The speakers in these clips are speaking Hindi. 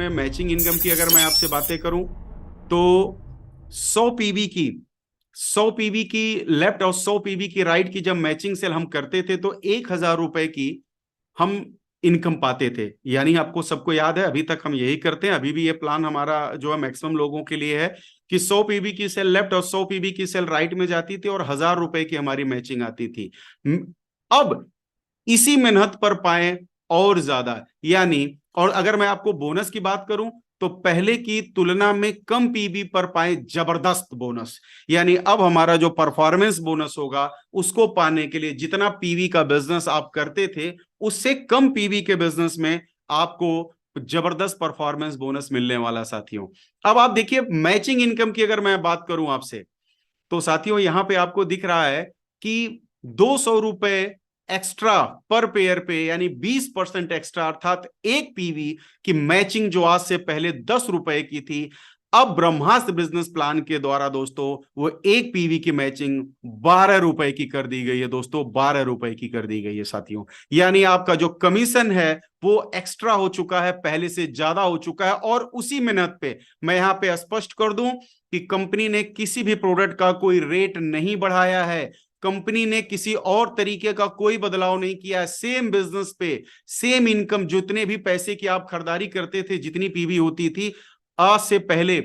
में मैचिंग इनकम की अगर मैं आपसे बातें करूं तो 100 पीवी की 100 पीवी की लेफ्ट और 100 पीवी की राइट की जब मैचिंग सेल हम करते थे तो 1,000 रुपए की हम इनकम पाते थे। यानी आपको सबको याद है, अभी तक हम यही करते हैं, अभी भी ये प्लान हमारा जो है मैक्सिमम लोगों के लिए है कि 100 पीवी की सेल लेफ्ट और 100 पीवी की सेल राइट में जाती थी और 1,000 रुपए की हमारी मैचिंग आती थी। अब इसी मेहनत पर पाए और ज्यादा, यानी और अगर मैं आपको बोनस की बात करूं तो पहले की तुलना में कम पीवी पर पाए जबरदस्त बोनस। यानी अब हमारा जो परफॉर्मेंस बोनस होगा उसको पाने के लिए जितना पीवी का बिजनेस आप करते थे उससे कम पीवी के बिजनेस में आपको जबरदस्त परफॉर्मेंस बोनस मिलने वाला साथियों। अब आप देखिए मैचिंग इनकम की अगर मैं बात करूं आपसे तो साथियों यहां पे आपको दिख रहा है कि 200 रुपए एक्स्ट्रा पर पेयर पे, यानी 20% एक्स्ट्रा, अर्थात एक पीवी की मैचिंग जो आज से पहले 10 रुपए की थी, अब ब्रह्मास्त्र बिजनेस प्लान के द्वारा दोस्तों वो एक पीवी की मैचिंग 12 रुपए की कर दी गई है दोस्तों, 12 रुपए की कर दी गई है साथियों। यानी आपका जो कमीशन है वो एक्स्ट्रा हो चुका है, पहले से ज्यादा हो चुका है। और उसी मेहनत पे मैं यहां पे स्पष्ट कर दूं कि कंपनी ने किसी भी प्रोडक्ट का कोई रेट नहीं बढ़ाया है, कंपनी ने किसी और तरीके का कोई बदलाव नहीं किया है। सेम बिजनेस पे सेम इनकम, जितने भी पैसे की आप खरीदारी करते थे, जितनी पीवी होती थी आज से पहले,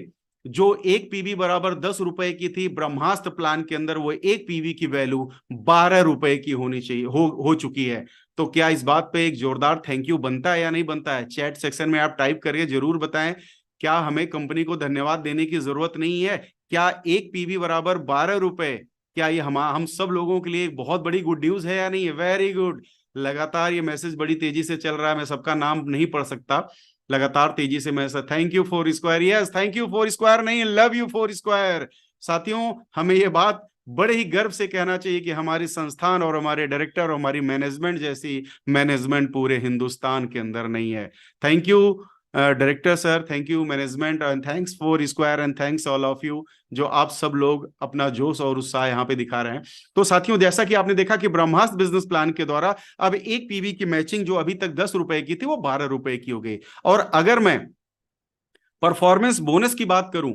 जो एक पीवी बराबर 10 रुपए की थी, ब्रह्मास्त्र प्लान के अंदर वो एक पीवी की वैल्यू 12 रुपए की होनी चाहिए, हो चुकी है। तो क्या इस बात पे एक जोरदार थैंक यू बनता है या नहीं बनता है? चैट सेक्शन में आप टाइप करके जरूर बताएं। क्या हमें कंपनी को धन्यवाद देने की जरूरत नहीं है? क्या एक पीवी बराबर 12 रुपए, क्या ये हम सब लोगों के लिए एक बहुत बड़ी गुड न्यूज है या नहीं है? Very good. लगातार ये मैसेज बड़ी तेजी से चल रहा है, मैं सबका नाम नहीं पढ़ सकता, लगातार तेजी से message. Thank you for square, yes thank you for square नहीं, लव यू फॉर स्क्वायर। साथियों हमें ये बात बड़े ही गर्व से कहना चाहिए कि हमारी संस्थान और हमारे डायरेक्टर और हमारी मैनेजमेंट जैसी मैनेजमेंट पूरे हिंदुस्तान के अंदर नहीं है। Thank you director sir, thank you management, and thanks for square, and thanks all of you जो आप सब लोग अपना जोश और उत्साह यहाँ पे दिखा रहे हैं। तो साथियों जैसा कि आपने देखा कि ब्रह्मास्त्र बिजनेस प्लान के द्वारा अब एक पीवी की मैचिंग जो अभी तक 10 रुपए की थी वो 12 रुपए की हो गई। और अगर मैं परफॉर्मेंस बोनस की बात करूं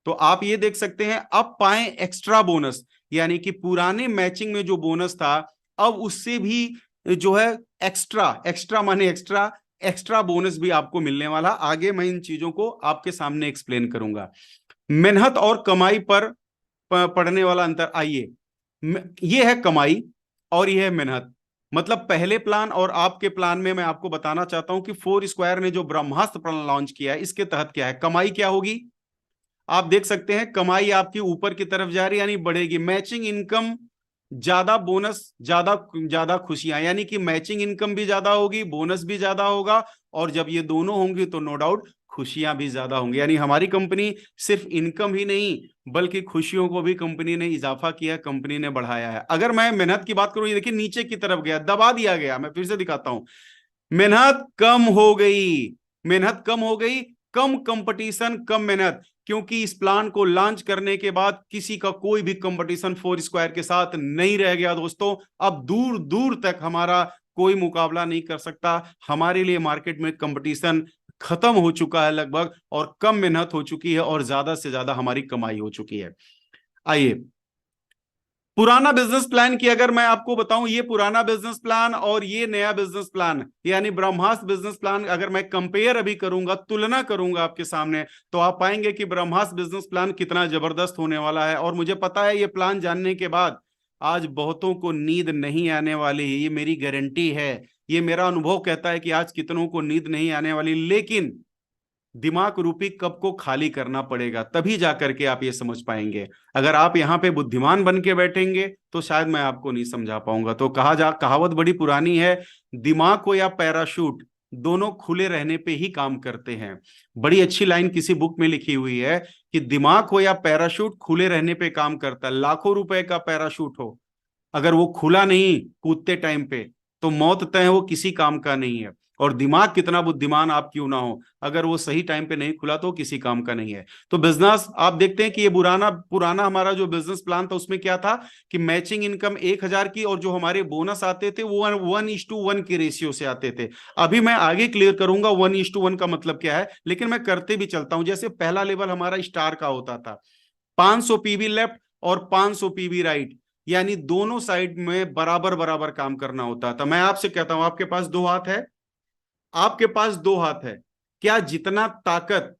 तो आप ये देख सकते हैं अब पाए एक्स्ट्रा बोनस, यानी कि पुराने मैचिंग में जो बोनस था अब उससे भी जो है एक्स्ट्रा, एक्स्ट्रा माने एक्स्ट्रा, एक्स्ट्रा बोनस भी आपको मिलने वाला। आगे मैं इन चीजों को आपके सामने एक्सप्लेन करूंगा। मेहनत और कमाई पर पड़ने वाला अंतर, आइए ये है कमाई और ये है मेहनत। मतलब पहले प्लान और आपके प्लान में मैं आपको बताना चाहता हूं कि फोर स्क्वायर ने जो ब्रह्मास्त्र प्लान लॉन्च किया है इसके तहत क्या है, कमाई क्या होगी। आप देख सकते हैं कमाई आपकी ऊपर की तरफ जा रही है, यानी बढ़ेगी। मैचिंग इनकम ज्यादा, बोनस ज्यादा, ज्यादा खुशियां, यानी कि मैचिंग इनकम भी ज्यादा होगी, बोनस भी ज्यादा होगा, और जब ये दोनों होंगी तो नो डाउट खुशियां भी ज्यादा होंगी। यानी हमारी कंपनी सिर्फ इनकम ही नहीं बल्कि खुशियों को भी कंपनी ने इजाफा किया, कंपनी ने बढ़ाया है। अगर मैं मेहनत की बात करूं, ये देखिए नीचे की तरफ गया, दबा दिया गया, मैं फिर से दिखाता हूं, मेहनत कम हो गई, मेहनत कम हो गई, कम कंपटीशन कम मेहनत, क्योंकि इस प्लान को लॉन्च करने के बाद किसी का कोई भी कंपटीशन फोर स्क्वायर के साथ नहीं रह गया दोस्तों। अब दूर दूर तक हमारा कोई मुकाबला नहीं कर सकता, हमारे लिए मार्केट में कंपटीशन खत्म हो चुका है लगभग, और कम मेहनत हो चुकी है और ज्यादा से ज्यादा हमारी कमाई हो चुकी है। आइए पुराना बिजनेस प्लान की अगर मैं आपको बताऊं, ये पुराना बिजनेस प्लान और ये नया बिजनेस प्लान यानी ब्रह्मास्त्र बिजनेस प्लान, अगर मैं कंपेयर अभी करूंगा, तुलना करूंगा आपके सामने, तो आप पाएंगे कि ब्रह्मास्त्र बिजनेस प्लान कितना जबरदस्त होने वाला है। और मुझे पता है ये प्लान जानने के बाद आज बहुतों को नींद नहीं आने वाली, ये मेरी गारंटी है, ये मेरा अनुभव कहता है कि आज कितनों को नींद नहीं आने वाली। लेकिन दिमाग रूपी कप को खाली करना पड़ेगा, तभी जाकर के आप ये समझ पाएंगे। अगर आप यहाँ पे बुद्धिमान बन के बैठेंगे तो शायद मैं आपको नहीं समझा पाऊंगा। तो कहावत बड़ी पुरानी है, दिमाग को या पैराशूट दोनों खुले रहने पे ही काम करते हैं। बड़ी अच्छी लाइन किसी बुक में लिखी हुई है कि दिमाग हो या पैराशूट खुले रहने पे काम करता है। लाखों रुपए का पैराशूट हो, अगर वो खुला नहीं कूदते टाइम पे तो मौत तय है, वो किसी काम का नहीं है। और दिमाग कितना बुद्धिमान आप क्यों ना हो, अगर वो सही टाइम पे नहीं खुला तो किसी काम का नहीं है। तो बिजनेस आप देखते हैं कि ये पुराना पुराना हमारा जो बिजनेस प्लान था उसमें क्या था कि मैचिंग इनकम 1,000 की, और जो हमारे बोनस आते थे वो 1:1 की रेशियो से आते थे। अभी मैं आगे क्लियर करूंगा 1:1 का मतलब क्या है, लेकिन मैं करते भी चलता हूं। जैसे पहला लेवल हमारा स्टार का होता था, 500 पीवी लेफ्ट और 500 पीवी राइट, यानी दोनों साइड में बराबर बराबर काम करना होता था। मैं आपसे कहता हूं, आपके पास दो हाथ है, आपके पास दो हाथ है, क्या जितना ताकत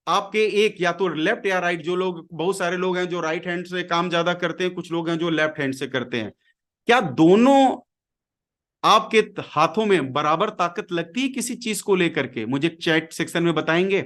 आपके एक या तो लेफ्ट या राइट, जो लोग बहुत सारे लोग हैं जो राइट हैंड से काम ज्यादा करते हैं, कुछ लोग हैं जो लेफ्ट हैंड से करते हैं, क्या दोनों आपके हाथों में बराबर ताकत लगती है किसी चीज को लेकर के? मुझे चैट सेक्शन में बताएंगे,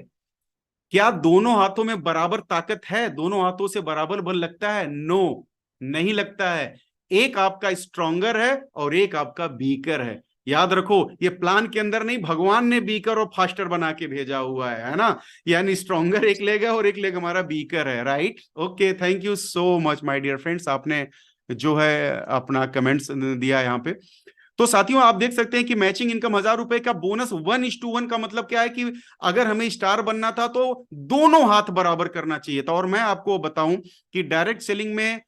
क्या दोनों हाथों में बराबर ताकत है, दोनों हाथों से बराबर बल लगता है? नो, नहीं लगता है। एक आपका स्ट्रॉन्गर है और एक आपका वीकर है। याद रखो, ये प्लान के अंदर नहीं, भगवान ने वीकर और फास्टर बना के भेजा हुआ है ना। यानी स्ट्रॉन्गर एक लेग है और एक लेग हमारा वीकर है, right? Okay, thank you so much my dear friends, आपने जो है अपना कमेंट्स दिया यहाँ पे। तो साथियों आप देख सकते हैं कि मैचिंग इनकम 1,000 रुपए का बोनस 1:1 का मतलब क्या है कि अगर हमें स्टार बनना था तो दोनों हाथ बराबर करना चाहिए था। और मैं आपको बताऊं कि डायरेक्ट सेलिंग में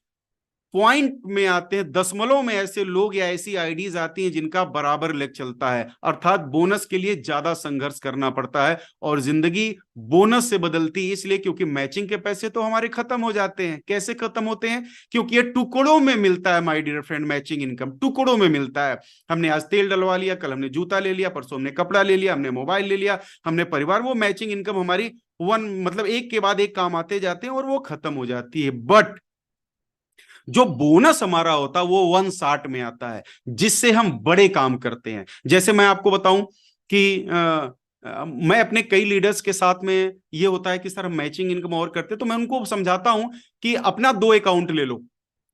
पॉइंट में आते हैं, दशमलव में ऐसे लोग या ऐसी आईडीज आती हैं जिनका बराबर लेग चलता है, अर्थात बोनस के लिए ज्यादा संघर्ष करना पड़ता है और जिंदगी बोनस से बदलती है। इसलिए क्योंकि मैचिंग के पैसे तो हमारे खत्म हो जाते हैं। कैसे खत्म होते हैं? क्योंकि ये टुकड़ों में मिलता है my dear friend, matching income टुकड़ों में मिलता है। हमने आज तेल डलवा लिया, कल हमने जूता ले लिया, परसों हमने कपड़ा ले लिया, हमने मोबाइल ले लिया, हमने परिवार, वो मैचिंग इनकम हमारी मतलब एक के बाद एक काम आते जाते हैं और वो खत्म हो जाती है। बट जो बोनस हमारा होता है वो 1:60 में आता है, जिससे हम बड़े काम करते हैं। जैसे मैं आपको बताऊं कि मैं अपने कई लीडर्स के साथ में ये होता है कि सर हम मैचिंग इनकम और करते, तो मैं उनको समझाता हूं कि अपना दो अकाउंट ले लो,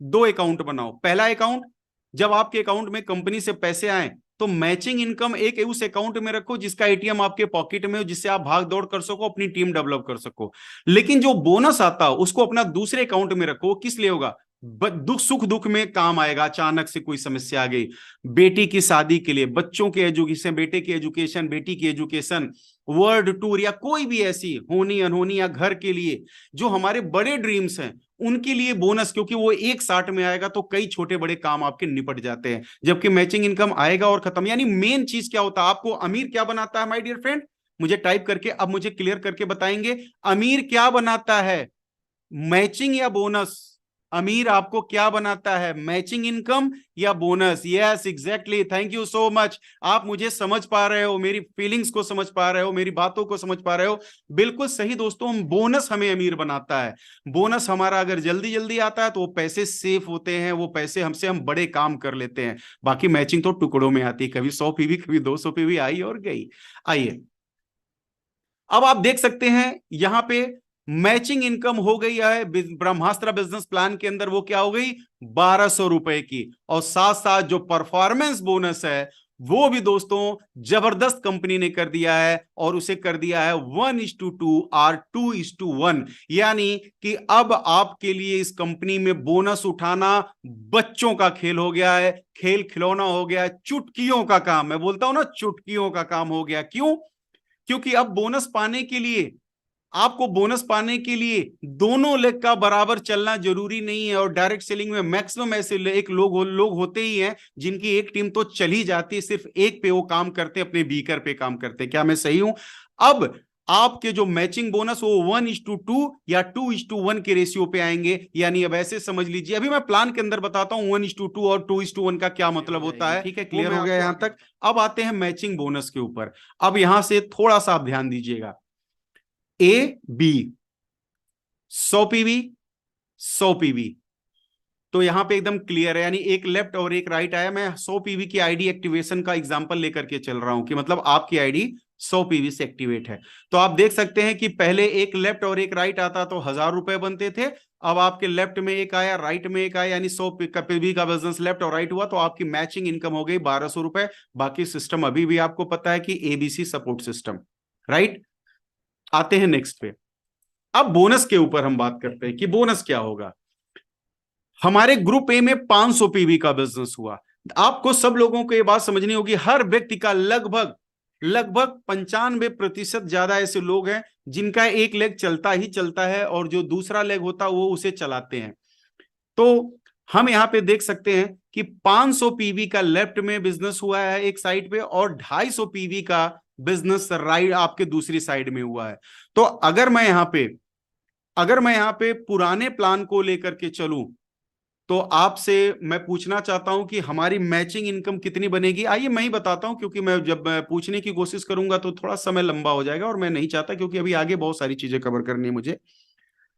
दो अकाउंट बनाओ। पहला अकाउंट, जब आपके अकाउंट में कंपनी से पैसे आए तो मैचिंग इनकम एक उस अकाउंट में रखो जिसका एटीएम आपके पॉकेट में हो, जिससे आप भाग दौड़ कर सको, अपनी टीम डेवलप कर सको। लेकिन जो बोनस आता हो उसको अपना दूसरे अकाउंट में रखो। किस लिए होगा? दुख सुख दुख में काम आएगा। अचानक से कोई समस्या आ गई, बेटी की शादी के लिए, बच्चों के एजुकेशन, बेटे की एजुकेशन, बेटी की एजुकेशन, वर्ल्ड टूर, या कोई भी ऐसी होनी अनहोनी, या घर के लिए जो हमारे बड़े ड्रीम्स हैं, उनके लिए बोनस, क्योंकि वो 1:60 में आएगा तो कई छोटे बड़े काम आपके निपट जाते हैं। जबकि मैचिंग इनकम आएगा और खत्म। यानी मेन चीज क्या होता है, आपको अमीर क्या बनाता है माय डियर फ्रेंड? मुझे टाइप करके अब मुझे क्लियर करके बताएंगे, अमीर क्या बनाता है, मैचिंग या बोनस? अमीर आपको क्या बनाता है, मैचिंग इनकम या bonus? Yes, exactly, thank you so much. आप मुझे समझ पा रहे हो, मेरी फीलिंग्स को समझ पा रहे हो, मेरी बातों को समझ पा रहे हो। बिल्कुल सही दोस्तों, हम बोनस हमें अमीर बनाता है। बोनस हमारा अगर जल्दी जल्दी आता है तो वो पैसे सेफ होते हैं, वो पैसे हमसे हम बड़े काम कर लेते हैं। बाकी मैचिंग तो टुकड़ों में आती है, कभी 100 पीवी कभी 200 पीवी आई और गई। आइए, अब आप देख सकते हैं यहां पे मैचिंग इनकम हो गई है ब्रह्मास्त्र बिजनेस प्लान के अंदर, वो क्या हो गई? 1,200 रुपए की। और साथ साथ जो परफॉर्मेंस बोनस है वो भी दोस्तों जबरदस्त कंपनी ने कर दिया है, और उसे कर दिया है 1:2 और 2:1। यानी कि अब आपके लिए इस कंपनी में बोनस उठाना बच्चों का खेल हो गया है, खेल खिलौना हो गया है, चुटकियों का काम। मैं बोलता हूं ना, चुटकियों का काम हो गया। क्यों? क्योंकि अब बोनस पाने के लिए, आपको बोनस पाने के लिए दोनों लेग का बराबर चलना जरूरी नहीं है। और डायरेक्ट सेलिंग में मैक्सिमम ऐसे एक लोग होते ही हैं जिनकी एक टीम तो चल ही जाती है, सिर्फ एक पे वो काम करते हैं, अपने बीकर पे काम करते हैं। क्या मैं सही हूं? अब आपके जो मैचिंग बोनस वो 1:2 या 2:1 के रेशियो पे आएंगे। यानी अब ऐसे समझ लीजिए, अभी मैं प्लान के अंदर बताता हूं 1:2 और 2:1 का क्या मतलब होता है। ठीक है, क्लियर हो गया यहां तक? अब आते हैं मैचिंग बोनस के ऊपर। अब यहां से थोड़ा सा आप ध्यान दीजिएगा, ए बी 100 पीवी 100 पीवी, तो यहां पे एकदम क्लियर है, यानी एक लेफ्ट और एक राइट आया। मैं 100 पीवी की आईडी एक्टिवेशन का एग्जांपल लेकर के चल रहा हूं कि मतलब आपकी आईडी 100 पीवी से एक्टिवेट है। तो आप देख सकते हैं कि पहले एक लेफ्ट और एक राइट आता तो 1,000 रुपए बनते थे। अब आपके लेफ्ट में एक आया, राइट में एक आया, यानी 100 पीवी का बिजनेस लेफ्ट और राइट हुआ, तो आपकी मैचिंग इनकम हो गई 1,200 रुपए। बाकी सिस्टम अभी भी आपको पता है कि एबीसी सपोर्ट सिस्टम, राइट? आते हैं नेक्स्ट पे। अब बोनस के ऊपर हम बात करते हैं कि बोनस क्या होगा। हमारे ग्रुप ए में 500 पीवी का बिजनेस हुआ। आपको सब लोगों को यह बात समझनी होगी, हर व्यक्ति का लगभग लगभग 95% ज्यादा ऐसे लोग हैं जिनका एक लेग चलता ही चलता है और जो दूसरा लेग होता है वो उसे चलाते हैं। तो हम यहां पे देख सकते हैं कि 500 पीवी का लेफ्ट में बिजनेस हुआ है एक साइड पे, और 250 पीवी का बिजनेस राइट आपके दूसरी साइड में हुआ है। तो अगर मैं यहाँ पे पुराने प्लान को लेकर के चलूं, तो आपसे मैं पूछना चाहता हूं कि हमारी मैचिंग इनकम कितनी बनेगी। आइए मैं ही बताता हूं, क्योंकि मैं पूछने की कोशिश करूंगा तो थोड़ा समय लंबा हो जाएगा और मैं नहीं चाहता, क्योंकि अभी आगे बहुत सारी चीजें कवर करनी है मुझे।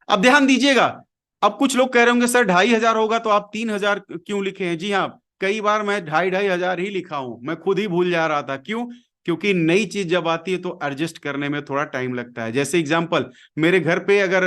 अब ध्यान दीजिएगा। अब कुछ लोग कह रहे होंगे सर 2,500 होगा तो आप 3,000 क्यों लिखे हैं। जी हाँ, कई बार मैं 2,500 ही लिखा हूं, मैं खुद ही भूल जा रहा था। क्यों? क्योंकि नई चीज जब आती है तो एडजस्ट करने में थोड़ा टाइम लगता है। जैसे एग्जांपल, मेरे घर पे अगर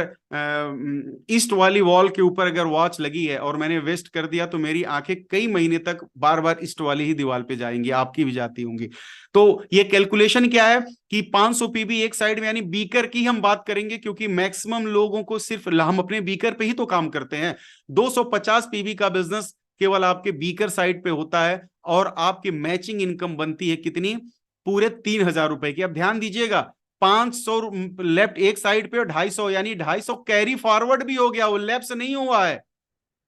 ईस्ट वाली वॉल के ऊपर अगर वॉच लगी है और मैंने वेस्ट कर दिया तो मेरी आंखें कई महीने तक बार बार ईस्ट वाली ही दीवार पे जाएंगी, आपकी भी जाती होंगी। तो ये कैलकुलेशन क्या है कि 500 पीबी एक साइड में, यानी बीकर की हम बात करेंगे, क्योंकि मैक्सिमम लोगों को सिर्फ हम अपने बीकर पे ही तो काम करते हैं। 250 पीबी का बिजनेस केवल आपके बीकर साइड पे होता है और आपकी मैचिंग इनकम बनती है कितनी? पूरे 3,000 रुपए की। अब ध्यान दीजिएगा, 500 लेफ्ट एक साइड पे और 250, यानी 250 कैरी फॉरवर्ड भी हो गया, वो लेफ्ट नहीं हुआ है।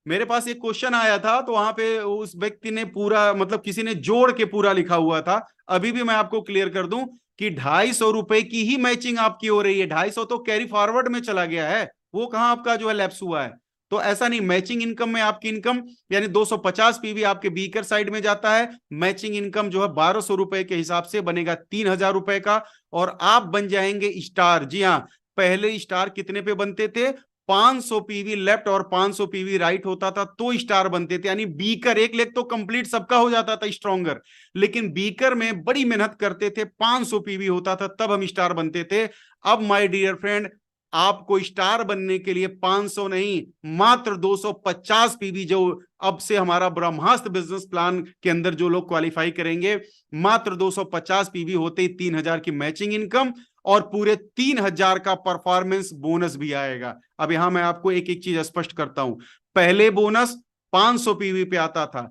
मेरे पास एक क्वेश्चन आया था तो वहां पे उस व्यक्ति ने पूरा, मतलब किसी ने जोड़ के पूरा लिखा हुआ था। अभी भी मैं आपको क्लियर कर दूं कि 250 रुपए की ही मैचिंग आपकी हो रही है, 250 तो कैरी फॉरवर्ड में चला गया है, वो कहां आपका जो है लैप्स हुआ है। तो ऐसा नहीं, मैचिंग इनकम में आपकी इनकम यानी 250 पीवी आपके बीकर साइड में जाता है, मैचिंग इनकम जो है 1,200 रुपए के हिसाब से बनेगा 3,000 रुपए का, और आप बन जाएंगे स्टार। जी हाँ, पहले स्टार कितने पे बनते थे? 500 पीवी लेफ्ट और 500 पीवी राइट होता था तो स्टार बनते थे, यानी बीकर एक लेग तो कंप्लीट सबका हो जाता था स्ट्रॉन्गर, लेकिन बीकर में बड़ी मेहनत करते थे, 500 पीवी होता था तब हम स्टार बनते थे। अब माय डियर फ्रेंड, आपको स्टार बनने के लिए 500 नहीं, मात्र 250 पीवी, जो अब से हमारा ब्रह्मास्त्र बिजनेस प्लान के अंदर जो लोग क्वालिफाई करेंगे, मात्र 250 पीवी होते ही 3,000 की मैचिंग इनकम और पूरे 3,000 का परफॉर्मेंस बोनस भी आएगा। अब यहां मैं आपको एक एक चीज स्पष्ट करता हूं। पहले बोनस 500 पीवी पे आता था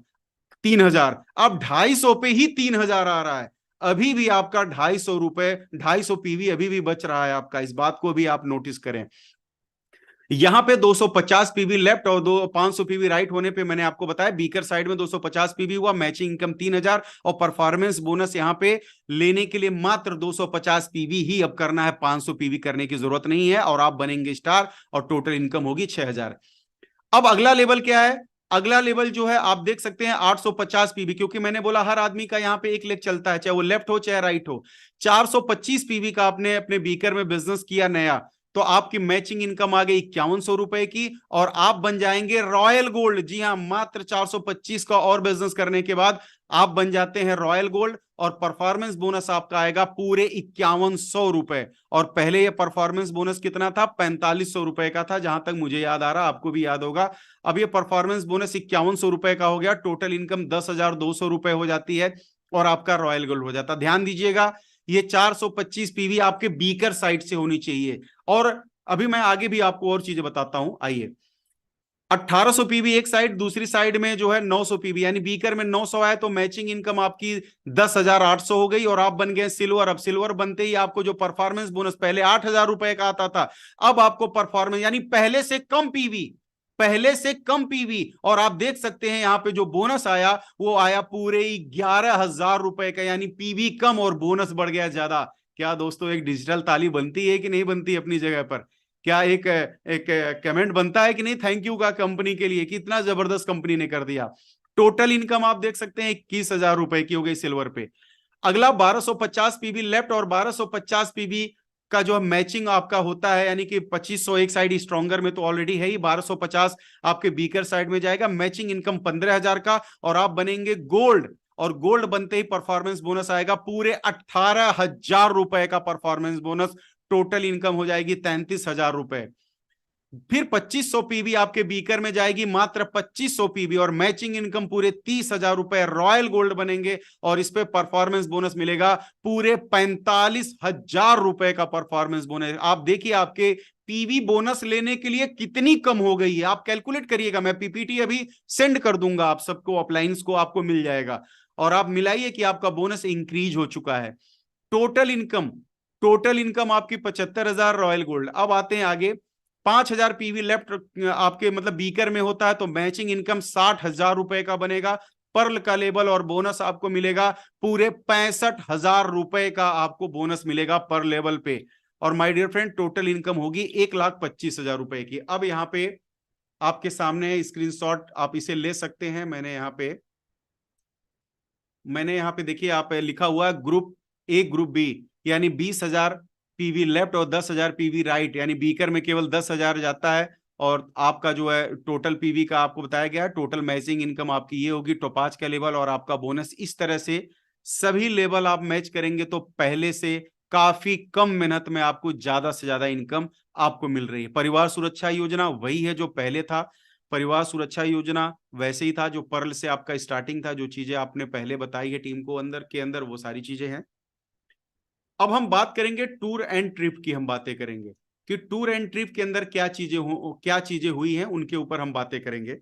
3,000, अब 250 पे ही 3,000 आ रहा है। अभी भी आपका 250 रुपए, 250 पीवी अभी भी बच रहा है आपका, इस बात को भी आप नोटिस करें। यहां पे 250 पीवी लेफ्ट और 500 पीवी राइट होने पे मैंने आपको बताया बीकर साइड में 250 पीवी हुआ, मैचिंग इनकम 3,000, और परफॉर्मेंस बोनस यहां पे लेने के लिए मात्र 250 पीवी ही अब करना है, 500 पीवी करने की जरूरत नहीं है, और आप बनेंगे स्टार और टोटल इनकम होगी 6,000। अब अगला लेवल क्या है? अगला लेवल जो है आप देख सकते हैं 850 पीवी, क्योंकि मैंने बोला हर आदमी का यहां पे एक लेग चलता है, चाहे वो लेफ्ट हो चाहे राइट हो। 425 पीवी का आपने अपने बीकर में बिजनेस किया नया, तो आपकी मैचिंग इनकम आ गई 5,100 रुपए की, और आप बन जाएंगे रॉयल गोल्ड। जी हाँ, मात्र 425 का और बिजनेस करने के बाद आप बन जाते हैं रॉयल गोल्ड, और परफॉर्मेंस बोनस आपका आएगा पूरे 5,100 रुपए। और पहले ये परफॉर्मेंस बोनस कितना था? 4,500 रुपए का था, जहां तक मुझे याद आ रहा, आपको भी याद होगा। अब ये परफॉर्मेंस बोनस 5,100 रुपए का हो गया, टोटल इनकम 10,200 रुपए हो जाती है, और आपका रॉयल गोल्ड हो जाता है। ध्यान दीजिएगा, ये 425 पीवी आपके बीकर साइड से होनी चाहिए। और अभी मैं आगे भी आपको और चीजें बताता हूं, आइए। 1,800 पीवी एक साइड, दूसरी साइड में जो है 900 पीवी, यानी बीकर में 900 आए तो मैचिंग इनकम आपकी 10,800 हो गई, और आप बन गए सिल्वर। अब सिल्वर बनते ही आपको जो परफॉर्मेंस बोनस पहले 8,000 रुपए का आता था, अब आपको परफॉर्मेंस यानी पहले से कम पीवी, पहले से कम पीवी, और आप देख सकते हैं यहां पे जो बोनस आया वो आया पूरे 11,000 रुपए का, यानी पीवी कम और बोनस बढ़ गया ज्यादा। क्या दोस्तों एक डिजिटल ताली बनती है कि नहीं बनती अपनी जगह पर? क्या एक एक कमेंट बनता है कि नहीं थैंक यू का कंपनी के लिए, कितना जबरदस्त कंपनी ने कर दिया। टोटल इनकम आप देख सकते हैं 21,000 रुपए की हो गई सिल्वर पे। अगला 1,250 पीबी लेफ्ट और 1,250 पीबी का जो मैचिंग आपका होता है, यानी कि 2,500 एक साइड स्ट्रॉन्गर में तो ऑलरेडी है ही, 1,250 आपके बीकर साइड में जाएगा, मैचिंग इनकम 15,000 का, और आप बनेंगे गोल्ड। और गोल्ड बनते ही परफॉर्मेंस बोनस आएगा पूरे 18,000 रुपए का परफॉर्मेंस बोनस, टोटल इनकम हो जाएगी 33,000 रुपए। फिर 2,500 पीवी आपके बीकर में जाएगी, मात्र 2,500 पीवी, और मैचिंग इनकम पूरे 30,000 रुपए, रॉयल गोल्ड बनेंगे, और इस पे परफॉर्मेंस बोनस मिलेगा पूरे 45,000 रुपए का परफॉर्मेंस बोनस। आप देखिए आपके पीवी बोनस लेने के लिए कितनी कम हो गई है, आप कैलकुलेट करिएगा। मैं पीपीटी अभी सेंड कर दूंगा आप सबको, अपलाइंस को आपको मिल जाएगा, और आप मिलाइए कि आपका बोनस इंक्रीज हो चुका है। टोटल इनकम आपकी 75,000 रॉयल गोल्ड। अब आते हैं आगे, 5,000 पीवी लेफ्ट आपके मतलब बीकर में होता है तो मैचिंग इनकम 60,000 रुपए का बनेगा। पर्ल का लेबल और बोनस आपको मिलेगा पूरे 65,000 रुपए का आपको बोनस मिलेगा पर लेवल पे। और my dear friend, total income होगी 1,25,000 रुपए की। अब यहाँ पे आपके सामने स्क्रीनशॉट आप इसे ले सकते हैं। मैंने यहाँ पे देखिए आप लिखा हुआ है ग्रुप ए ग्रुप बी, यानी 20,000 पीवी लेफ्ट और 10,000 पीवी राइट, यानी बीकर में केवल 10,000 जाता है। और आपका जो है टोटल पीवी का आपको बताया गया है, टोटल मैचिंग इनकम आपकी ये होगी, टोपाज का लेवल और आपका बोनस। इस तरह से सभी लेवल आप मैच करेंगे तो पहले से काफी कम मेहनत में आपको ज्यादा से ज्यादा इनकम आपको मिल रही है। परिवार सुरक्षा योजना वही है जो पहले था, परिवार सुरक्षा योजना वैसे ही था जो पर्ल से आपका स्टार्टिंग था, जो चीजें आपने पहले बताई है टीम को अंदर के अंदर वो सारी चीजें हैं। अब हम बात करेंगे टूर एंड ट्रिप की, हम बातें करेंगे कि टूर एंड ट्रिप के अंदर क्या चीजें हुई हैं, उनके ऊपर हम बातें करेंगे।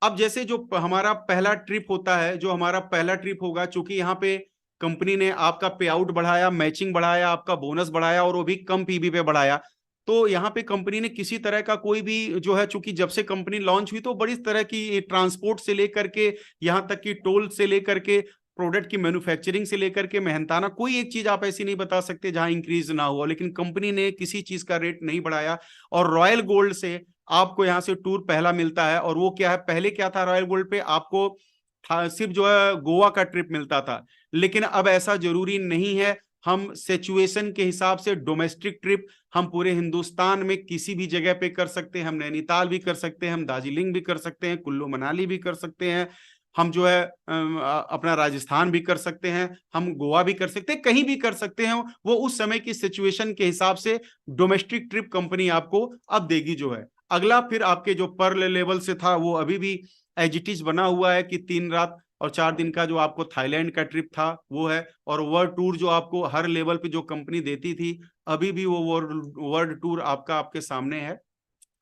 अब जैसे जो हमारा पहला ट्रिप होता है, जो हमारा पहला ट्रिप होगा, चूंकि यहाँ पे कंपनी ने आपका पे आउट बढ़ाया, मैचिंग बढ़ाया, आपका बोनस बढ़ाया और वो भी कम पीबी पे बढ़ाया, तो यहाँ पे कंपनी ने किसी तरह का कोई भी जो है, चूंकि जब से कंपनी लॉन्च हुई तो बड़ी तरह की ट्रांसपोर्ट से लेकर के यहाँ तक कि टोल से लेकर के प्रोडक्ट की मैन्युफैक्चरिंग से लेकर के मेहनताना कोई एक चीज आप ऐसी नहीं बता सकते जहां इंक्रीज ना हुआ, लेकिन कंपनी ने किसी चीज का रेट नहीं बढ़ाया। और रॉयल गोल्ड से आपको यहां से टूर पहला मिलता है, और वो क्या है, पहले क्या था रॉयल गोल्ड पे आपको सिर्फ जो है गोवा का ट्रिप मिलता था, लेकिन अब ऐसा जरूरी नहीं है। हम सिचुएशन के हिसाब से डोमेस्टिक ट्रिप हम पूरे हिंदुस्तान में किसी भी जगह पे कर सकते हैं। हम नैनीताल भी कर सकते हैं, हम दार्जिलिंग भी कर सकते हैं, कुल्लू मनाली भी कर सकते हैं, हम जो है अपना राजस्थान भी कर सकते हैं, हम गोवा भी कर सकते हैं, कहीं भी कर सकते हैं। वो उस समय की सिचुएशन के हिसाब से डोमेस्टिक ट्रिप कंपनी आपको अब देगी जो है। अगला फिर आपके जो पर लेवल से था वो अभी भी एज इट इज बना हुआ है कि 3 रात और 4 दिन का जो आपको थाईलैंड का ट्रिप था वो है। और वर्ल्ड टूर जो आपको हर लेवल पे जो कंपनी देती थी, अभी भी वो वर्ल्ड टूर आपका आपके सामने है,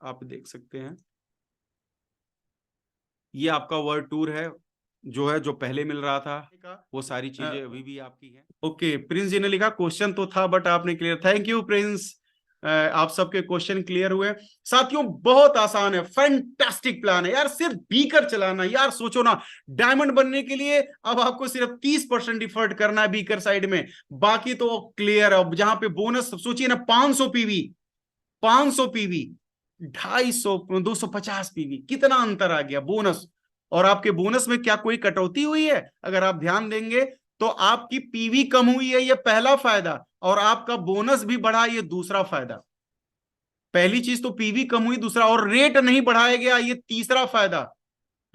आप देख सकते हैं। ये आपका वर्ल्ड टूर है जो है, जो पहले मिल रहा था, वो सारी चीजें अभी भी आपकी हैं। ओके, प्रिंस जी ने लिखा क्वेश्चन तो था बट आपने क्लियर, थैंक यू प्रिंस, आप सबके क्वेश्चन क्लियर हुए। साथियों बहुत आसान है, फैंटास्टिक प्लान है यार, सिर्फ बीकर चलाना। यार सोचो ना, डायमंड बनने के लिए अब आपको सिर्फ 30% डिफर्ट करना है बीकर साइड में, बाकी तो क्लियर है। जहां पे बोनस सोचिए ना, 500 पीवी, 500 पीवी, 250, 250 पीवी, कितना अंतर आ गया बोनस। और आपके बोनस में क्या कोई कटौती हुई है? अगर आप ध्यान देंगे तो आपकी पीवी कम हुई है, ये पहला फायदा, और आपका बोनस भी बढ़ा, ये दूसरा फायदा। पहली चीज तो पीवी कम हुई, दूसरा और रेट नहीं बढ़ाया गया, ये तीसरा फायदा।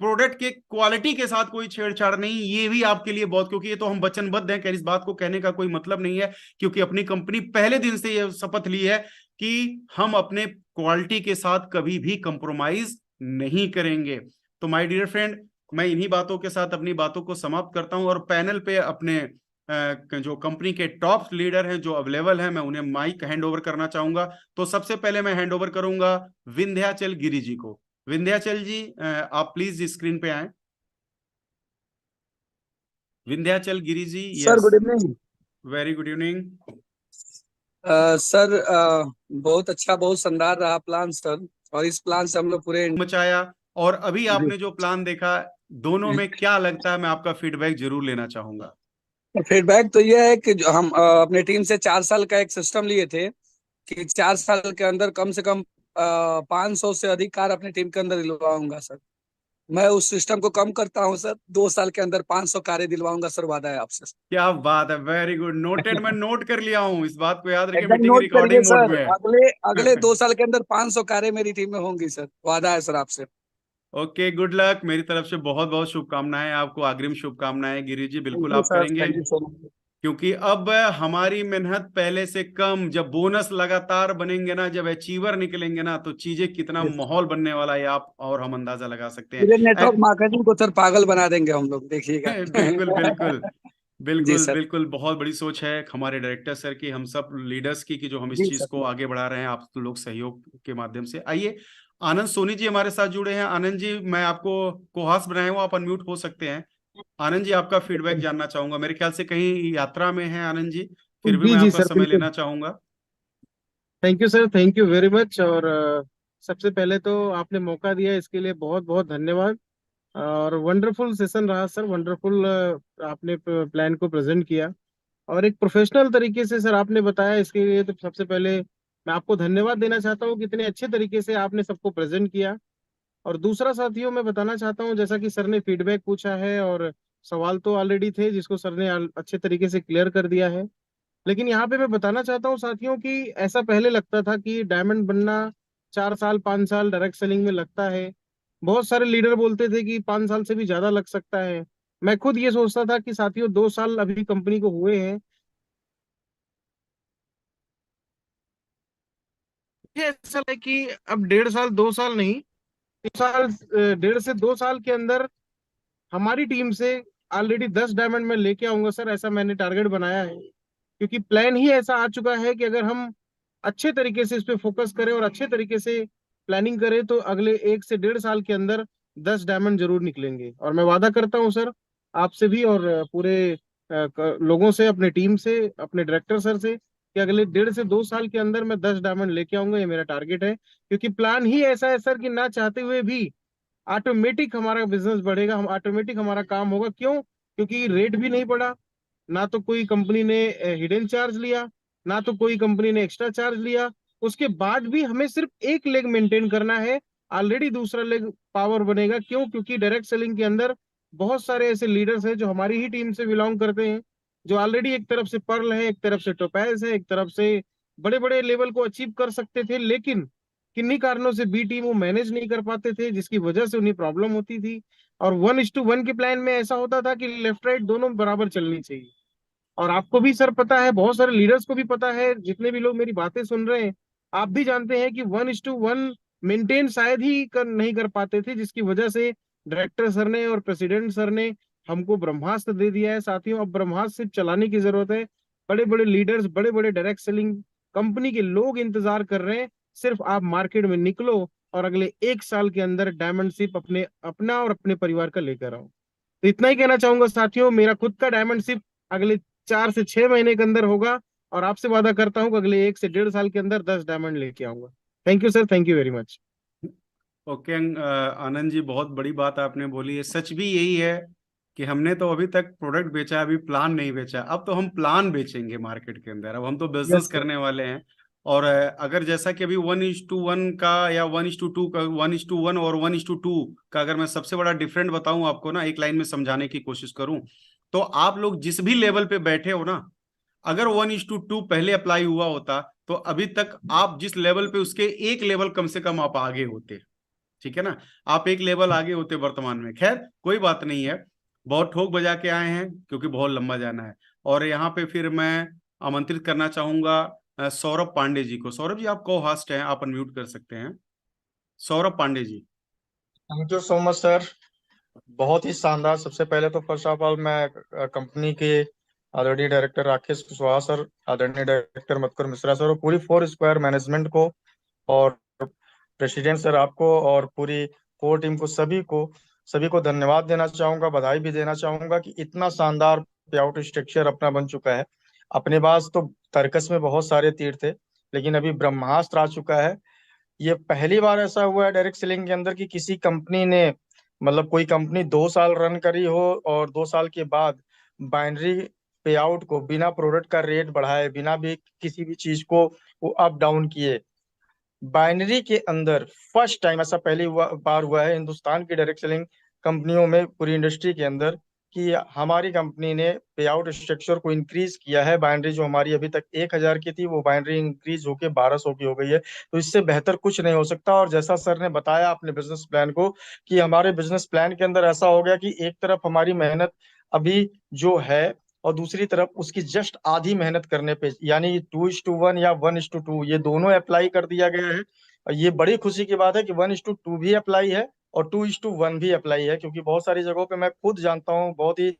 प्रोडक्ट के क्वालिटी के साथ कोई छेड़छाड़ नहीं, ये भी आपके लिए बहुत, क्योंकि ये तो हम वचनबद्ध हैं, इस बात को कहने का कोई मतलब नहीं है, क्योंकि अपनी कंपनी पहले दिन से ये शपथ ली है कि हम अपने क्वालिटी के साथ कभी भी कंप्रोमाइज नहीं करेंगे। तो माय डियर फ्रेंड, मैं इन्हीं बातों के साथ अपनी बातों को समाप्त करता हूं, और पैनल पे अपने जो कंपनी के टॉप लीडर हैं जो अवेलेबल हैं, मैं उन्हें माइक हैंड ओवर करना चाहूंगा। तो सबसे पहले मैं हैंड ओवर करूंगा विंध्याचल गिरी जी को। विंध्याचल जी, आप प्लीज स्क्रीन पे आए। Vindhyachal Giri ji, sir yes, good evening. Very good evening. Sir बहुत अच्छा, बहुत शानदार रहा प्लान सर, और इस प्लान से हम लोग पूरे मचाया, और अभी जी। आपने जो प्लान देखा, दोनों में क्या लगता है, मैं आपका फीडबैक जरूर लेना चाहूंगा। फीडबैक तो ये है कि जो हम अपने टीम से 4 साल का एक सिस्टम लिए थे कि 4 साल के अंदर कम से कम 500 से अधिक कार अपनी टीम के अंदर दिलवाऊंगा सर। मैं उस सिस्टम को कम करता हूं सर, 2 साल के अंदर 500 कारें दिलवाऊंगा सर, वादा है आपसे। क्या बात है, वेरी गुड, नोटेड, मैं नोट कर लिया हूं, इस बात को याद रखिए, एकदम मीटिंग नोट करिए रिकॉर्डिंग मोड सर, में है। अगले अगले 2 साल के अंदर 500 कारें मेरी टीम में होंगी सर, वादा है सर आपसे। ओके, गुड लक, मेरी तरफ से बहुत बहुत शुभकामनाएं, आपको अग्रिम शुभकामनाएं गिरी जी, थैंक बिल्कुल यू आप सर, करेंगे। Thank you so much. क्योंकि अब हमारी मेहनत पहले से कम, जब बोनस लगातार बनेंगे ना, जब अचीवर निकलेंगे ना, तो चीजें कितना माहौल बनने वाला है आप और हम अंदाजा लगा सकते पूरे हैं। नेटवर्क मार्केटिंग को सर पागल बना देंगे हम लोग, देखिएगा। बिल्कुल बिल्कुल, जी बिल्कुल सर। बिल्कुल, बहुत बड़ी सोच है हमारे डायरेक्टर सर की, हम सब लीडर्स की, कि जो हम इस जी चीज सर। को आगे बढ़ा रहे हैं, आप लोग सहयोग के माध्यम से। आइए, आनंद सोनी जी हमारे साथ जुड़े हैं। आनंद जी, मैं आपको कोहास बनाया हूँ, आप अनम्यूट हो सकते हैं। आनंद जी, आपका फीडबैक जानना चाहूंगा। मेरे ख्याल से कहीं यात्रा में है आनंद जी, फिर भी जी मैं जी आपका सर, समय बिल्कुल। लेना चाहूंगा। Thank you sir, thank you very much. और सबसे पहले तो आपने मौका दिया इसके लिए बहुत बहुत धन्यवाद। और वंडरफुल सेशन रहा सर, वंडरफुल। आपने प्लान को प्रेजेंट किया और एक प्रोफेशनल तरीके से सर आपने बताया, इसके लिए तो सबसे पहले मैं आपको धन्यवाद देना चाहता हूँ कि इतने अच्छे तरीके से आपने सबको प्रेजेंट किया। और दूसरा साथियों, मैं बताना चाहता हूँ, जैसा कि सर ने फीडबैक पूछा है और सवाल तो ऑलरेडी थे जिसको सर ने अच्छे तरीके से क्लियर कर दिया है। लेकिन यहाँ पे मैं बताना चाहता हूँ साथियों कि ऐसा पहले लगता था कि डायमंड बनना 4 साल 5 साल डायरेक्ट सेलिंग में लगता है। बहुत सारे लीडर बोलते थे कि 5 साल से भी ज्यादा लग सकता है। मैं खुद ये सोचता था कि साथियों 2 साल अभी कंपनी को हुए हैं। ये ऐसा है कि अब 1.5 साल 2 साल नहीं, 2 साल, 1.5 से 2 साल के अंदर हमारी टीम से ऑलरेडी 10 डायमंड में लेके आऊंगा सर, ऐसा मैंने टारगेट बनाया है। क्योंकि प्लान ही ऐसा आ चुका है कि अगर हम अच्छे तरीके से इस पे फोकस करें और अच्छे तरीके से प्लानिंग करें तो अगले 1 से 1.5 साल के अंदर 10 डायमंड जरूर निकलेंगे। और मैं वादा करता हूँ सर, आपसे भी और पूरे लोगों से, अपने टीम से, अपने डायरेक्टर सर से, कि अगले 1.5 से 2 साल के अंदर मैं 10 डायमंड लेके आऊंगा। ये मेरा टारगेट है, क्योंकि प्लान ही ऐसा है सर कि ना चाहते हुए भी ऑटोमेटिक हमारा बिजनेस बढ़ेगा, हम ऑटोमेटिक हमारा काम होगा। क्यों? क्योंकि रेट भी नहीं बढ़ा, ना तो कोई कंपनी ने हिडन चार्ज लिया, ना तो कोई कंपनी ने एक्स्ट्रा चार्ज लिया। उसके बाद भी हमें सिर्फ एक लेग मेंटेन करना है, ऑलरेडी दूसरा लेग पावर बनेगा। क्यों? क्योंकि डायरेक्ट सेलिंग के अंदर बहुत सारे ऐसे लीडर्स हैं जो हमारी ही टीम से बिलोंग करते हैं, जो ऑलरेडी एक तरफ से पर्ल है, एक तरफ से टोपैज है, एक तरफ से बड़े बड़े लेवल को अचीव कर सकते थे, लेकिन किन्हीं कारणों से बी टीम वो मैनेज नहीं कर पाते थे, जिसकी वजह से उन्हें प्रॉब्लम होती थी। और 1:1 के प्लान में ऐसा होता था कि लेफ्ट राइट दोनों बराबर चलनी चाहिए। और आपको भी सर पता है, बहुत सारे लीडर्स को भी पता है, जितने भी लोग मेरी बातें सुन रहे हैं, आप भी जानते हैं कि 1:1 मेंटेन शायद ही नहीं कर पाते थे, जिसकी वजह से डायरेक्टर सर ने और प्रेसिडेंट सर ने हमको ब्रह्मास्त्र दे दिया है। साथियों, अब ब्रह्मास्त्र सिर्फ चलाने की जरूरत है। बड़े बड़े लीडर्स, बड़े बड़े डायरेक्ट सेलिंग कंपनी के लोग इंतजार कर रहे हैं। सिर्फ आप मार्केट में निकलो और अगले 1 साल के अंदर डायमंड शिप अपना और अपने परिवार का लेकर आओ। तो इतना ही कहना चाहूंगा साथियों, मेरा खुद का डायमंड शिप अगले 4 से 6 महीने के अंदर होगा। और आपसे वादा करता हूँ कि अगले 1 से 1.5 साल के अंदर 10 डायमंड लेके आऊंगा। Thank you sir, thank you very much. Okay Anand ji, बहुत बड़ी बात आपने बोली है। सच भी यही है कि हमने तो अभी तक प्रोडक्ट बेचा, अभी प्लान नहीं बेचा। अब तो हम प्लान बेचेंगे मार्केट के अंदर, अब हम तो बिजनेस यस सर। करने वाले हैं। और अगर जैसा कि अभी 1:1 का या 1:2 का, 1:1 और 1:2 का अगर मैं सबसे बड़ा डिफरेंट बताऊं आपको ना, एक लाइन में समझाने की कोशिश करूं, तो आप लोग जिस भी लेवल पे बैठे हो ना, अगर 1:2 पहले अप्लाई हुआ होता तो अभी तक आप जिस लेवल पे, उसके एक लेवल कम से कम आप आगे होते। ठीक है ना? आप एक लेवल आगे होते वर्तमान में। खैर, कोई बात नहीं है। बहुत ठोक बजा के आए हैं क्योंकि बहुत लंबा जाना है। और यहाँ पे फिर मैं आमंत्रित करना चाहूंगा सौरभ पांडे जी को। सौरभ जी, आप को होस्ट हैं, आप अनम्यूट कर सकते हैं। Saurabh Pandey ji. Thank you so much sir. बहुत ही शानदार। सबसे पहले तो फर्स्ट ऑफ ऑल मैं कंपनी के आदरणीय डायरेक्टर राकेश कुशवाहा सर, आदरणीय डायरेक्टर मधुकर मिश्रा सर और पूरी फोर स्क्वायर मैनेजमेंट को, और प्रेसिडेंट सर आपको, और पूरी कोर टीम को, सभी को धन्यवाद देना चाहूंगा, बधाई भी देना चाहूंगा कि इतना शानदार पे आउट स्ट्रक्चर अपना बन चुका है। अपने पास तो तर्कस में बहुत सारे तीर थे, लेकिन अभी ब्रह्मास्त्र आ चुका है। ये पहली बार ऐसा हुआ है डायरेक्ट सेलिंग के अंदर कि किसी कंपनी ने, मतलब कोई कंपनी 2 साल रन करी हो और 2 साल के बाद बाइनरी पे आउट को बिना प्रोडक्ट का रेट बढ़ाए, बिना भी किसी भी चीज को वो अप डाउन किए, बाइनरी के अंदर फर्स्ट टाइम ऐसा बार हुआ है हिंदुस्तान की डायरेक्ट सेलिंग कंपनियों में, पूरी इंडस्ट्री के अंदर, कि हमारी कंपनी ने पे आउट स्ट्रक्चर को इंक्रीज किया है। बाइनरी जो हमारी अभी तक 1,000 की थी, वो बाइनरी इंक्रीज होके 1,200 की हो गई है। तो इससे बेहतर कुछ नहीं हो सकता। और जैसा सर ने बताया अपने बिजनेस प्लान को, कि हमारे बिजनेस प्लान के अंदर ऐसा हो गया कि एक तरफ हमारी मेहनत अभी जो है, और दूसरी तरफ उसकी जस्ट आधी मेहनत करने पे, यानी 2:1 या 1:2 ये दोनों अप्लाई कर दिया गया है। और ये बड़ी खुशी की बात है कि 1:2 भी अप्लाई है और 2:1 भी अप्लाई है, क्योंकि बहुत सारी जगहों पे मैं खुद जानता हूँ बहुत ही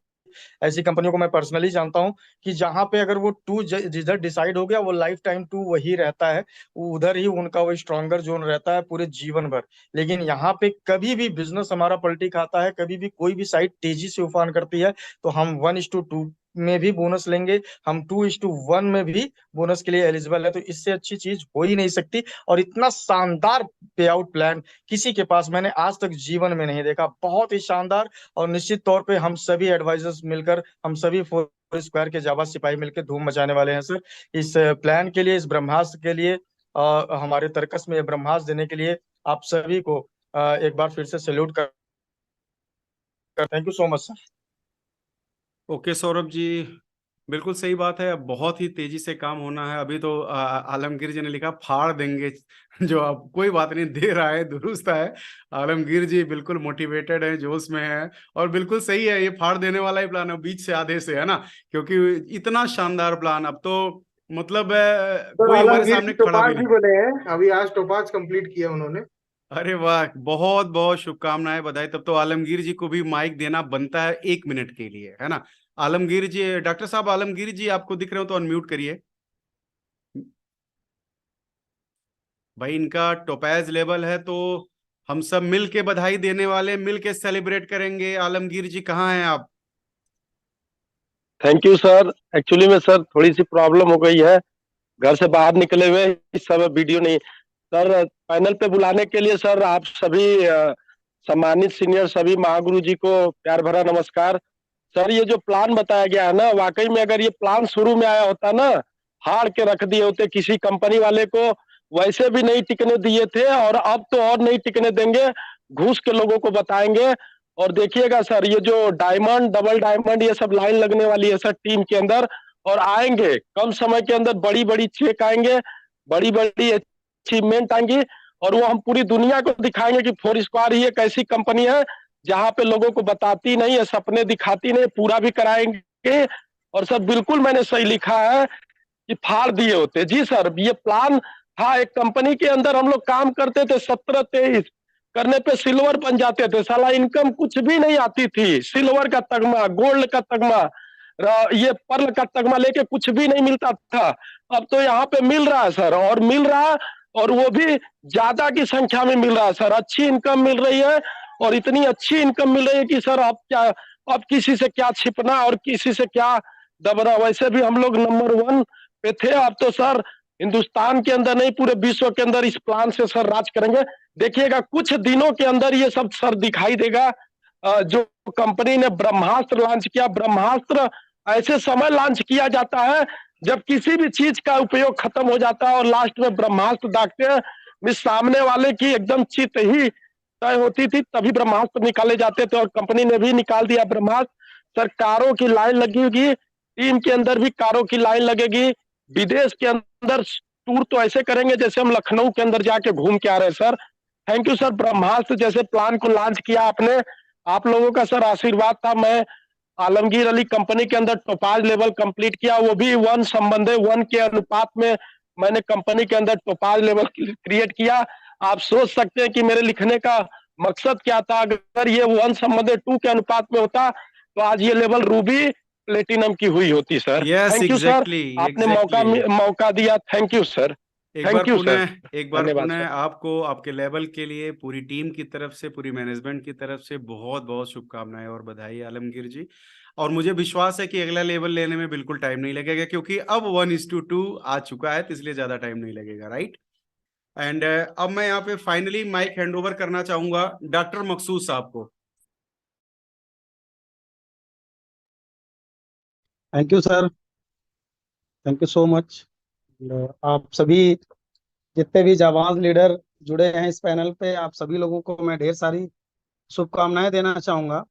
ऐसी कंपनियों को मैं पर्सनली जानता हूँ कि जहाँ पे अगर वो टू जिधर डिसाइड हो गया वो लाइफ टाइम टू वही रहता है, वो उधर ही उनका वो स्ट्रॉन्गर जोन रहता है पूरे जीवन भर। लेकिन यहाँ पे कभी भी बिजनेस हमारा पलटी खाता है, कभी भी कोई भी साइट तेजी से उफान करती है, तो हम 1:2 में भी बोनस लेंगे, हम 2:1 में भी बोनस के लिए एलिजिबल है। तो इससे अच्छी चीज हो ही नहीं सकती। और इतना शानदार पे आउट प्लान किसी के पास मैंने आज तक जीवन में नहीं देखा, बहुत ही शानदार। और निश्चित तौर पे हम सभी एडवाइजर्स मिलकर, हम सभी फोर स्क्वायर के जावा सिपाही मिलकर धूम मचाने वाले हैं सर, इस प्लान के लिए, इस ब्रह्मास्त्र के लिए, हमारे तर्कस में ये ब्रह्मास्त्र देने के लिए आप सभी को एक बार फिर से सैल्यूट कर, thank you so much sir. Okay Saurabh ji, बिल्कुल सही बात है। अब बहुत ही तेजी से काम होना है। अभी तो आलमगीर जी ने लिखा फाड़ देंगे जो अब कोई बात नहीं, दे रहा है, दुरुस्त है। आलमगीर जी बिल्कुल मोटिवेटेड है, जोश में है, और बिल्कुल सही है, ये फाड़ देने वाला ही प्लान है, बीच से आधे से, है ना। क्योंकि इतना शानदार प्लान, अब तो मतलब सर कोई हमारे आलमगीर सामने जी खड़ा भी टोपाज भी नहीं। बने हैं, अभी आज टोपाज कंप्लीट किया उन्होंने। अरे वाह, बहुत बहुत शुभकामनाएं, बधाई। तब तो आलमगीर जी को भी माइक देना बनता है 1 मिनट के लिए, है ना। आलमगीर जी, डॉक्टर साहब आलमगीर जी आपको दिख रहे हो तो अनम्यूट करिए भाई। इनका टोपैज लेवल है, तो हम सब मिल के बधाई देने वाले, मिल के सेलिब्रेट करेंगे। आलमगीर जी कहाँ हैं आप? Thank you sir. एक्चुअली में सर थोड़ी सी प्रॉब्लम हो गई है, घर से बाहर निकले हुए इस समय वीडियो नहीं। सर पैनल पे बुलाने के लिए सर आप सभी सम्मानित सीनियर सभी महागुरु जी को प्यार भरा नमस्कार। सर ये जो प्लान बताया गया है ना, वाकई में अगर ये प्लान शुरू में आया होता ना, हार के रख दिए होते किसी कंपनी वाले को, वैसे भी नहीं टिकने दिए थे, और अब तो और नहीं टिकने देंगे, घूस के लोगों को बताएंगे। और देखिएगा सर, ये जो डायमंड, डबल डायमंड, ये सब लाइन लगने वाली है सर टीम के अंदर, और आएंगे कम समय के अंदर, बड़ी बड़ी चेक आएंगे, बड़ी बड़ी अचीवमेंट आएंगी, और वो हम पूरी दुनिया को दिखाएंगे कि फोर स्क्वायर ही एक ऐसी कंपनी है जहां पे लोगों को बताती नहीं है, सपने दिखाती नहीं, पूरा भी कराएंगे। और सर बिल्कुल मैंने सही लिखा है कि फाड़ दिए होते। जी सर, ये प्लान था। एक कंपनी के अंदर हम लोग काम करते थे, 17-23 करने पे सिल्वर बन जाते थे, साला इनकम कुछ भी नहीं आती थी, सिल्वर का तगमा, गोल्ड का तगमा, ये पर्ल का तगमा लेके कुछ भी नहीं मिलता था। अब तो यहाँ पे मिल रहा है सर, और मिल रहा है, और वो भी ज्यादा की संख्या में मिल रहा है सर। अच्छी इनकम मिल रही है, और इतनी अच्छी इनकम मिल रही है कि सर अब क्या, अब किसी से क्या छिपना और किसी से क्या दबना। वैसे भी हम लोग नंबर 1 पे थे, अब तो सर हिंदुस्तान के अंदर नहीं, पूरे विश्व के अंदर इस प्लान से सर राज करेंगे। देखिएगा कुछ दिनों के अंदर ये सब सर दिखाई देगा। जो कंपनी ने ब्रह्मास्त्र लॉन्च किया, ब्रह्मास्त्र ऐसे समय लॉन्च किया जाता है जब किसी भी चीज का उपयोग खत्म हो जाता है, और लास्ट में ब्रह्मास्त्र दागते हैं। मिस सामने वाले की एकदम चित ही तय होती थी, तभी ब्रह्मास्त्र निकाले जाते थे, और कंपनी ने भी निकाल दिया ब्रह्मास्त्र। सर कारों की लाइन लगी होगी, टीम के अंदर भी कारों की लाइन लगेगी। विदेश के अंदर टूर तो ऐसे करेंगे जैसे हम लखनऊ के अंदर जाके घूम के आ रहे हैं सर। थैंक यू सर, ब्रह्मास्त्र जैसे प्लान को लॉन्च किया आपने, आप लोगों का सर आशीर्वाद था। मैं आलमगीर अली कंपनी के अंदर टोपाज लेवल कंप्लीट किया, वो भी 1 संबंधे 1 के अनुपात में मैंने कंपनी के अंदर टोपाज लेवल क्रिएट किया। आप सोच सकते हैं कि मेरे लिखने का मकसद क्या था। अगर ये 1 संबंधे 2 के अनुपात में होता तो आज ये लेवल रूबी प्लेटिनम की हुई होती sir. Yes, thank you sir, exactly आपने एग्जैक्टली। मौका दिया। थैंक यू सर, एक बार थैंक यू सर, पुनः, एक बार धन्यवाद पुनः सर। आपको आपके लेवल के लिए पूरी टीम की तरफ से, पूरी मैनेजमेंट की तरफ से बहुत बहुत शुभकामनाएं और बधाई आलमगीर जी। और मुझे विश्वास है कि अगला लेवल लेने में बिल्कुल टाइम नहीं लगेगा, क्योंकि अब 1:2 आ चुका है, तो इसलिए ज्यादा टाइम नहीं लगेगा, राइट। एंड अब मैं यहाँ पे फाइनली माइक हैंड ओवर करना चाहूंगा डॉक्टर मकसूद साहब को। Thank you sir, thank you so much. आप सभी जितने भी जाबाज लीडर जुड़े हैं इस पैनल पे, आप सभी लोगों को मैं ढेर सारी शुभकामनाएं देना चाहूँगा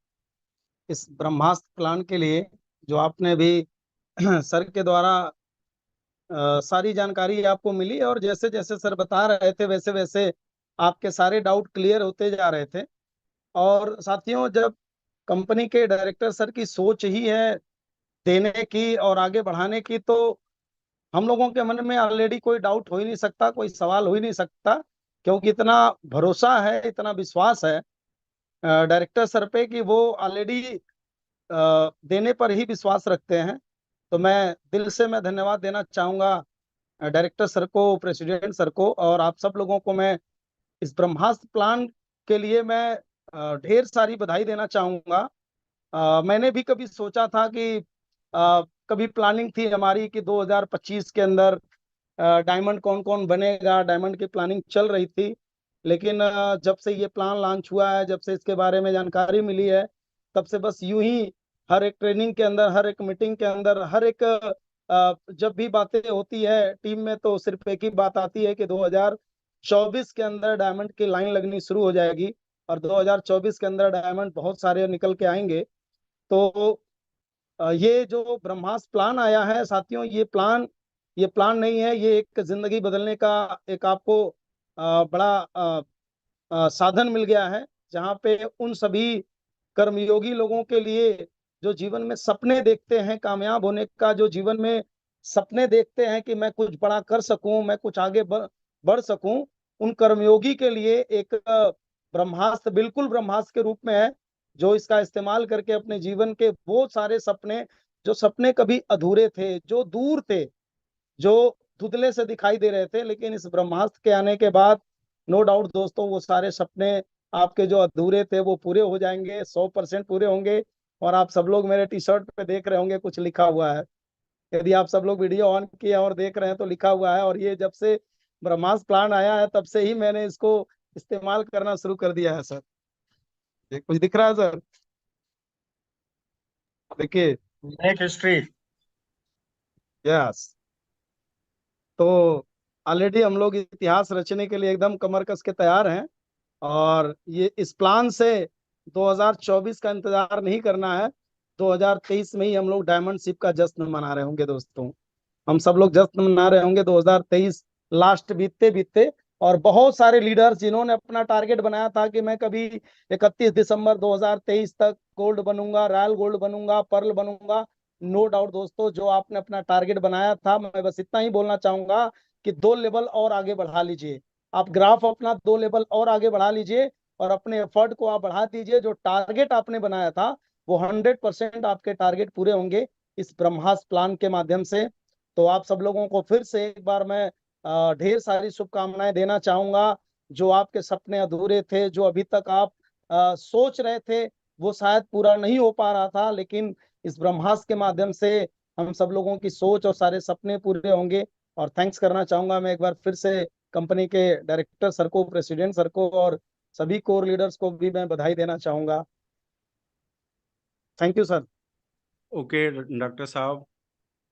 इस ब्रह्मास्त्र प्लान के लिए, जो आपने भी सर के द्वारा सारी जानकारी आपको मिली, और जैसे जैसे सर बता रहे थे वैसे वैसे आपके सारे डाउट क्लियर होते जा रहे थे। और साथियों, जब कंपनी के डायरेक्टर सर की सोच ही है देने की और आगे बढ़ाने की, तो हम लोगों के मन में ऑलरेडी कोई डाउट हो ही नहीं सकता, कोई सवाल हो ही नहीं सकता, क्योंकि इतना भरोसा है, इतना विश्वास है डायरेक्टर सर पे कि वो ऑलरेडी देने पर ही विश्वास रखते हैं। तो मैं दिल से मैं धन्यवाद देना चाहूंगा डायरेक्टर सर को, प्रेसिडेंट सर को, और आप सब लोगों को मैं इस ब्रह्मास्त्र प्लान के लिए मैं ढेर सारी बधाई देना चाहूंगा। मैंने भी कभी सोचा था कि कभी प्लानिंग थी हमारी कि 2025 के अंदर डायमंड कौन कौन बनेगा, डायमंड की प्लानिंग चल रही थी। लेकिन जब से ये प्लान लॉन्च हुआ है, जब से इसके बारे में जानकारी मिली है, तब से बस यूं ही हर एक ट्रेनिंग के अंदर, हर एक मीटिंग के अंदर, हर एक जब भी बातें होती है टीम में, तो सिर्फ एक ही बात आती है कि 2024 के अंदर डायमंड की लाइन लगनी शुरू हो जाएगी और 2024 के अंदर डायमंड बहुत सारे निकल के आएंगे। तो ये जो ब्रह्मास्त्र प्लान आया है साथियों, ये प्लान नहीं है, ये एक जिंदगी बदलने का एक आपको बड़ा साधन मिल गया है, जहाँ पे उन सभी कर्मयोगी लोगों के लिए जो जीवन में सपने देखते हैं कामयाब होने का, जो जीवन में सपने देखते हैं कि मैं कुछ बड़ा कर सकूं, मैं कुछ आगे बढ़ सकूं, उन कर्मयोगी के लिए एक ब्रह्मास्त्र बिल्कुल ब्रह्मास्त्र के रूप में है, जो इसका इस्तेमाल करके अपने जीवन के वो सारे सपने, जो सपने कभी अधूरे थे, जो दूर थे, जो धुंधले से दिखाई दे रहे थे, लेकिन इस ब्रह्मास्त्र के आने के बाद नो डाउट दोस्तों, वो सारे सपने आपके जो अधूरे थे वो पूरे हो जाएंगे, 100% पूरे होंगे। और आप सब लोग मेरे टी शर्ट पे देख रहे होंगे कुछ लिखा हुआ है, यदि आप सब लोग वीडियो ऑन किए और देख रहे हैं तो लिखा हुआ है। और ये जब से ब्रह्मास्त्र प्लान आया है तब से ही मैंने इसको इस्तेमाल करना शुरू कर दिया है सर। ये कुछ दिख रहा है सर, देखिए। Make history. यस। तो ऑलरेडी हम लोग इतिहास रचने के लिए एकदम कमर कस के तैयार हैं, और ये इस प्लान से 2024 का इंतजार नहीं करना है, 2023 में ही हम लोग डायमंड शिप का जश्न मना रहे होंगे दोस्तों। हम सब लोग जश्न मना रहे होंगे 2023 लास्ट बीतते बीतते। और बहुत सारे लीडर्स जिन्होंने अपना टारगेट बनाया था कि मैं कभी 31 दिसंबर 2023 तक गोल्ड बनूंगा, रॉयल गोल्ड बनूंगा, पर्ल बनूंगा, नो डाउट दोस्तों, जो आपने अपना टारगेट बनाया था, मैं बस इतना ही बोलना चाहूंगा कि 2 लेवल और आगे बढ़ा लीजिए। आप ग्राफ अपना 2 लेवल और आगे बढ़ा लीजिए और अपने एफर्ट को आप बढ़ा दीजिए। जो टारगेट आपने बनाया था वो 100% आपके टारगेट पूरे होंगे इस ब्रह्मास्त्र प्लान के माध्यम से। तो आप सब लोगों को फिर से एक बार मैं ढेर सारी शुभकामनाएं देना चाहूंगा। जो आपके सपने अधूरे थे, जो अभी तक आप सोच रहे थे, वो शायद पूरा नहीं हो पा रहा था, लेकिन इस ब्रह्मास्त्र के माध्यम से हम सब लोगों की सोच और सारे सपने पूरे होंगे। और थैंक्स करना चाहूंगा मैं एक बार फिर से कंपनी के डायरेक्टर सर को, प्रेसिडेंट सर को, और सभी कोर लीडर्स को भी मैं बधाई देना चाहूंगा। Thank you sir. Okay doctor साहब,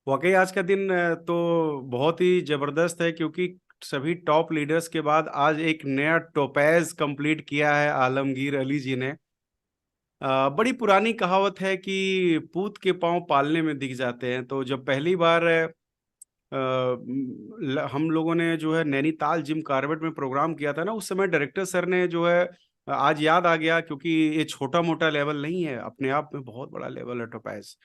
वाकई आज का दिन तो बहुत ही जबरदस्त है, क्योंकि सभी टॉप लीडर्स के बाद आज एक नया टोपैज कंप्लीट किया है आलमगीर अली जी ने। बड़ी पुरानी कहावत है कि पूत के पांव पालने में दिख जाते हैं। तो जब पहली बार हम लोगों ने जो है नैनीताल जिम कार्बेट में प्रोग्राम किया था ना, उस समय डायरेक्टर सर ने जो है, आज याद आ गया, क्योंकि ये छोटा मोटा लेवल नहीं है, अपने आप में बहुत बड़ा लेवल है टोपैज।